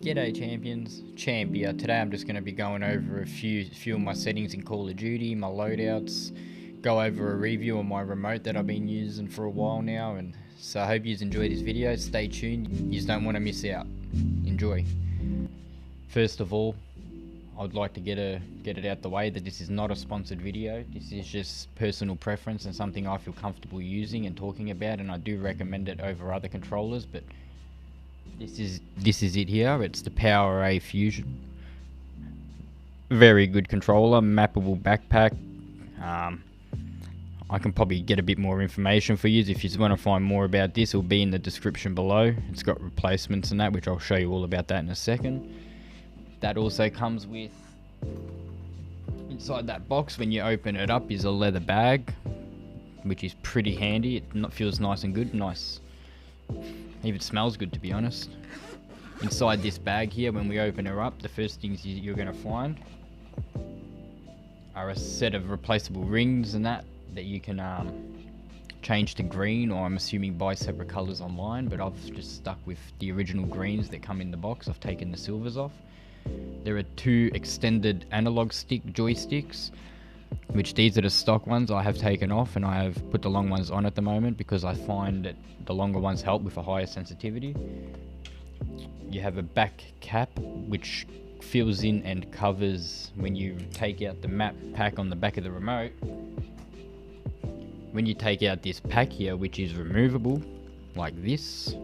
G'day champions, Champ here. Today I'm just going to be going over a few of my settings in Call of Duty, my loadouts, go over a review on my remote that I've been using for a while now, and so I hope you enjoy this video. Stay tuned, you just don't want to miss out. Enjoy. First of all, I'd like to get it out the way that this is not a sponsored video. This is just personal preference and something I feel comfortable using and talking about, and I do recommend it over other controllers, but this is it here. It's the powerA Fusion. Very good controller, mappable backpack. I can probably get a bit more information for you. If you want to find more about this, it'll be in the description below. It's got replacements and that, which I'll show you all about that in a second. That also comes with, inside that box when you open it up, is a leather bag, which is pretty handy. It feels nice and good, nice. Even smells good, to be honest. Inside this bag here, when we open her up, the first things you're going to find are a set of replaceable rings and that you can change to green, or I'm assuming buy separate colours online, but I've just stuck with the original greens that come in the box. I've taken the silvers off. There are two extended analog stick joysticks, which these are the stock ones I have taken off, and I have put the long ones on at the moment because I find that the longer ones help with a higher sensitivity. You have a back cap which fills in and covers when you take out the map pack on the back of the remote. When you take out this pack here, which is removable like this,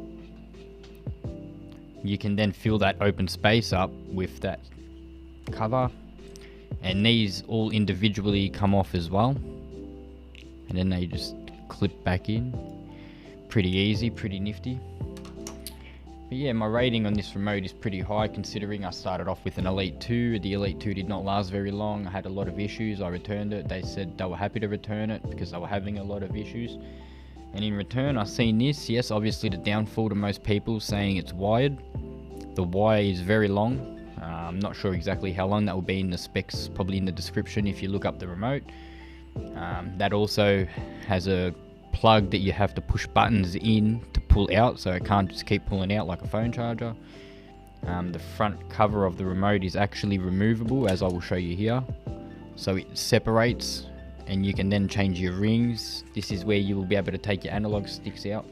you can then fill that open space up with that cover, and these all individually come off as well, and then they just clip back in. Pretty easy, pretty nifty. But yeah, my rating on this remote is pretty high, considering I started off with an Elite 2. The Elite 2 did not last very long. I had a lot of issues. I returned it. They said they were happy to return it because they were having a lot of issues. And in return, I seen this. Yes, obviously the downfall to most people, saying it's wired. The wire is very long. I'm not sure exactly how long. That will be in the specs, probably in the description if you look up the remote. That also has a plug that you have to push buttons in to pull out, so it can't just keep pulling out like a phone charger. The front cover of the remote is actually removable, as I will show you here, so it separates and you can then change your rings. This is where you will be able to take your analog sticks out,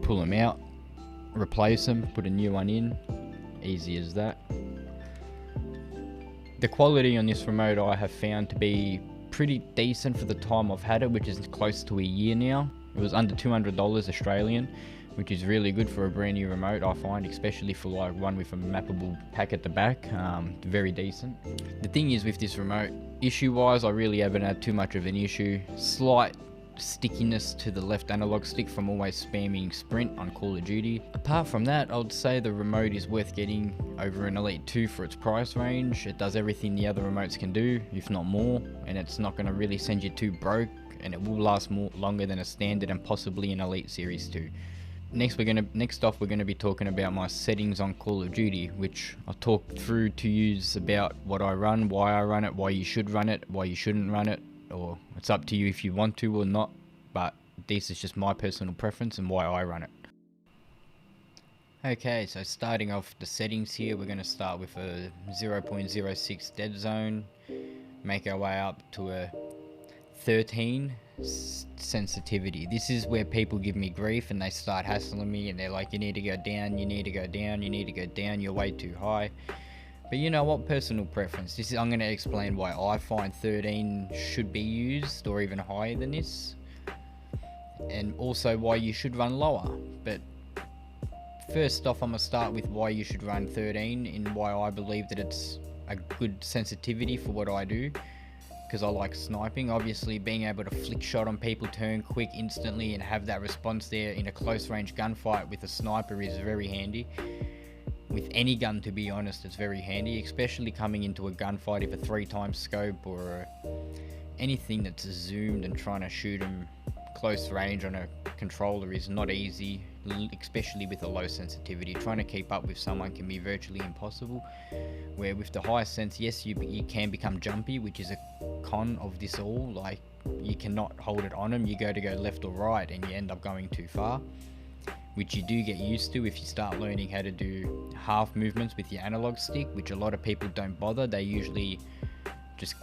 pull them out, replace them, put a new one in. Easy as that. The quality on this remote I have found to be pretty decent for the time I've had it, which is close to a year now. It was under $200 Australian, which is really good for a brand new remote, I find, especially for like one with a mappable pack at the back. Very decent. The thing is with this remote, issue wise, I really haven't had too much of an issue. Slight stickiness to the left analog stick from always spamming sprint on Call of Duty. Apart from that, I would say the remote is worth getting over an Elite 2 for its price range. It does everything the other remotes can do, if not more, and it's not going to really send you too broke, and it will last longer than a standard and possibly an Elite Series 2. Next off, we're going to be talking about my settings on Call of Duty, which I'll talk through to you about what I run, why I run it, why you should run it, why you shouldn't run it, or it's up to you if you want to or not, but this is just my personal preference and why I run it. Okay, so starting off the settings here, we're going to start with a 0.06 dead zone, make our way up to a 13 sensitivity. This is where people give me grief and they start hassling me and they're like, you need to go down, you need to go down, you need to go down, you're way too high. But you know what, personal preference. I'm going to explain why I find 13 should be used, or even higher than this, and also why you should run lower. But first off, I'm going to start with why you should run 13 and why I believe that it's a good sensitivity for what I do, because I like sniping. Obviously, being able to flick shot on people, turn quick instantly, and have that response there in a close range gunfight with a sniper is very handy. With any gun, to be honest, it's very handy, especially coming into a gunfight. If a 3x scope or anything that's zoomed and trying to shoot them close range on a controller is not easy, especially with a low sensitivity. Trying to keep up with someone can be virtually impossible, where with the high sense, yes, you can become jumpy, which is a con of this all. Like, you cannot hold it on them. You go to go left or right and you end up going too far. which you do get used to if you start learning how to do half movements with your analog stick, which a lot of people don't bother. They usually just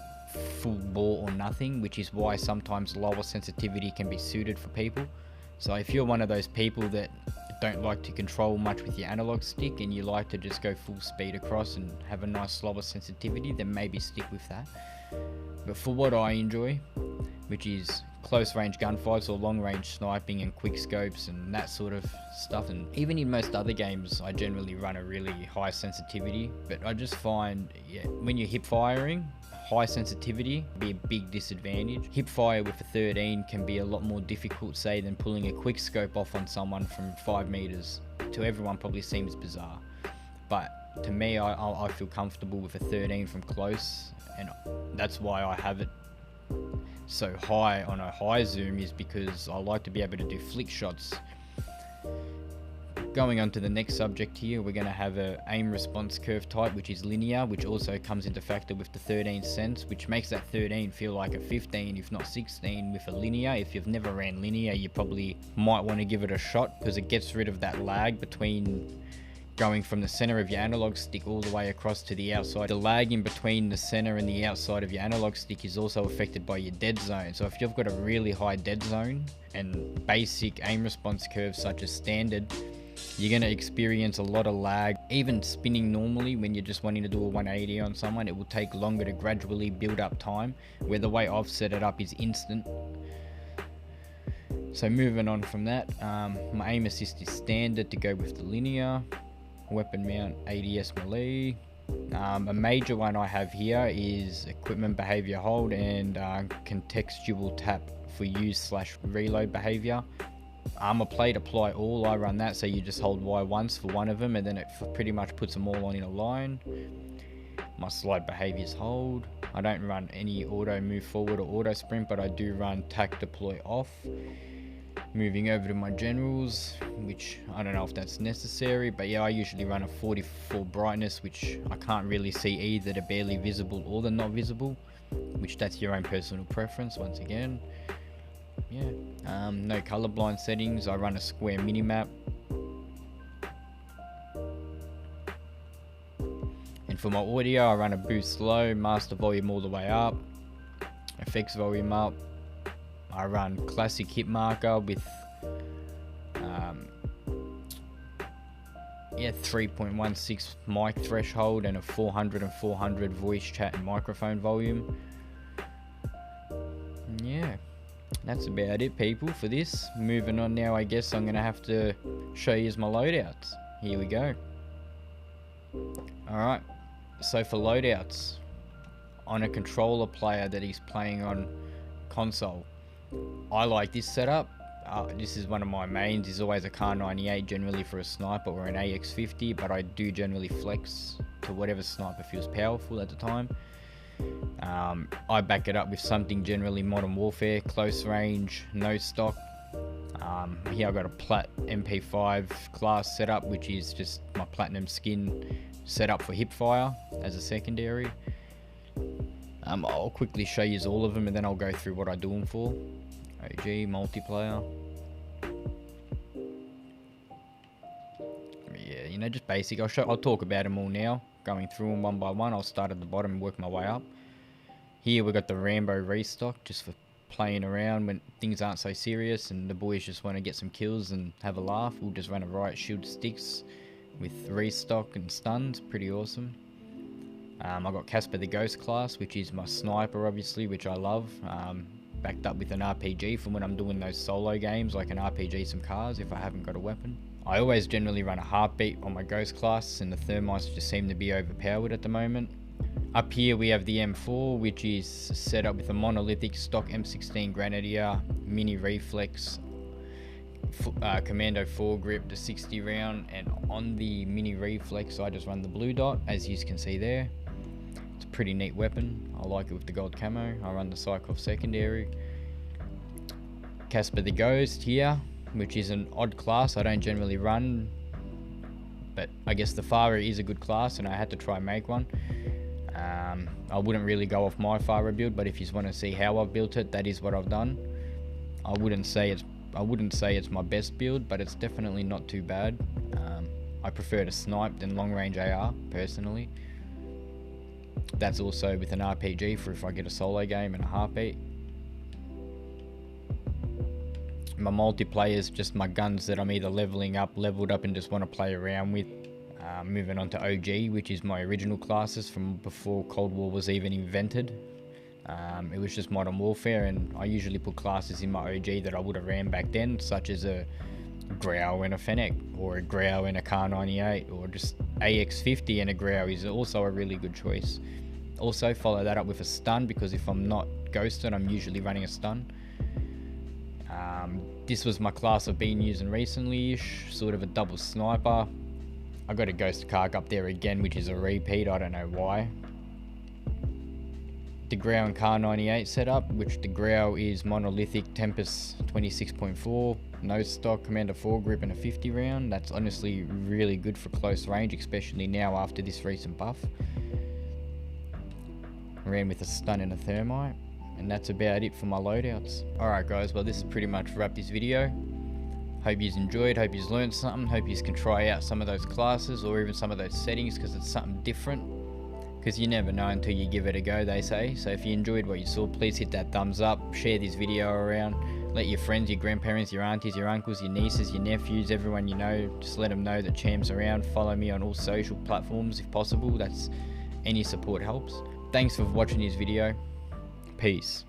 full ball or nothing, which is why sometimes lower sensitivity can be suited for people. So if you're one of those people that don't like to control much with your analog stick and you like to just go full speed across and have a nice slower sensitivity, then maybe stick with that. But for what I enjoy, which is close range gunfights or long range sniping and quick scopes and that sort of stuff, and even in most other games I generally run a really high sensitivity, but I just find when you're hip firing, high sensitivity be a big disadvantage. Hip fire with a 13 can be a lot more difficult, say, than pulling a quick scope off on someone from 5 meters. To everyone probably seems bizarre, but to me I feel comfortable with a 13 from close, and that's why I have it so high on a high zoom, is because I like to be able to do flick shots. Going on to the next subject here, we're going to have a aim response curve type, which is linear, which also comes into factor with the 13 sense, which makes that 13 feel like a 15 if not 16 with a linear. If you've never ran linear, you probably might want to give it a shot, because it gets rid of that lag between going from the center of your analog stick all the way across to the outside. The lag in between the center and the outside of your analog stick is also affected by your dead zone. So if you've got a really high dead zone and basic aim response curves such as standard, you're going to experience a lot of lag. Even spinning normally, when you're just wanting to do a 180 on someone, it will take longer to gradually build up time, where the way I've set it up is instant. So moving on from that, my aim assist is standard to go with the linear. Weapon mount ADS melee. A major one I have here is equipment behavior hold and contextual tap for use/reload behavior. Armor plate apply all, I run that, so you just hold Y once for one of them and then it pretty much puts them all on in a line. My slide behaviors hold. I don't run any auto move forward or auto sprint, but I do run tac deploy off. Moving over to my generals, which I don't know if that's necessary, but yeah, I usually run a 44 brightness, which I can't really see either the barely visible or the not visible, which that's your own personal preference once again. Yeah, no colorblind settings. I run a square minimap. And for my audio, I run a boost low, master volume all the way up, effects volume up. I run classic hit marker with 3.16 mic threshold and a 400 and 400 voice chat and microphone volume. Yeah, that's about it, people, for this. Moving on now, I guess I'm gonna have to show you my loadouts. Here we go. Alright, so for loadouts, on a controller player that is playing on console, I like this setup. This is one of my mains, is always a Kar 98 generally for a sniper or an AX50, but I do generally flex to whatever sniper feels powerful at the time. I back it up with something generally Modern Warfare, close range, no stock. Here I've got a Plat MP5 class setup, which is just my platinum skin set up for hip fire as a secondary. I'll quickly show you all of them and then I'll go through what I do them for. OG, multiplayer. Yeah, you know, just basic. I'll talk about them all now. Going through them one by one. I'll start at the bottom and work my way up. Here we've got the Rambo restock, just for playing around when things aren't so serious and the boys just want to get some kills and have a laugh. We'll just run a riot shield sticks with restock and stuns. Pretty awesome. I've got CASPER the Ghost class, which is my sniper obviously, which I love. Backed up with an RPG for when I'm doing those solo games, like an RPG some cars if I haven't got a weapon. I always generally run a heartbeat on my Ghost class, and the thermites just seem to be overpowered at the moment. Up here we have the M4, which is set up with a monolithic stock M16 Grenadier, mini reflex, commando foregrip, the 60 round, and on the mini reflex I just run the blue dot, as you can see there. It's a pretty neat weapon. I like it with the gold camo. I run the Psychov secondary. CASPER the Ghost here, which is an odd class I don't generally run, but I guess the powerA is a good class and I had to try and make one. I wouldn't really go off my powerA build, but if you want to see how I've built it, that is what I've done. I wouldn't say it's I wouldn't say it's my best build, but it's definitely not too bad. I prefer to snipe than long range AR personally. That's also with an RPG for if I get a solo game in a heartbeat. My multiplayer is just my guns that I'm either leveled up and just want to play around with. Moving on to OG, which is my original classes from before Cold War was even invented. It was just Modern Warfare, and I usually put classes in my OG that I would have ran back then, such as a Grau and a Fennec, or a Grau and a Kar 98, or just AX50 and a Grau is also a really good choice. Also follow that up with a stun, because if I'm not ghosted, I'm usually running a stun. This was my class I've been using recently-ish, sort of a double sniper. I got a Ghost Karg up there again, which is a repeat, I don't know why. The Grau and Kar 98 setup, which the Grau is monolithic Tempest 26.4, no stock, Commander 4 and a 50 round. That's honestly really good for close range, especially now after this recent buff. Ran with a stun and a thermite, and that's about it for my loadouts. Alright guys, well this is pretty much wrap this video. Hope you've enjoyed, hope you've learned something, hope you can try out some of those classes or even some of those settings, because it's something different. Because you never know until you give it a go, they say. So if you enjoyed what you saw, please hit that thumbs up, share this video around, let your friends, your grandparents, your aunties, your uncles, your nieces, your nephews, everyone you know, just let them know that Champ's around. Follow me on all social platforms if possible. That's any support helps. Thanks for watching this video. Peace.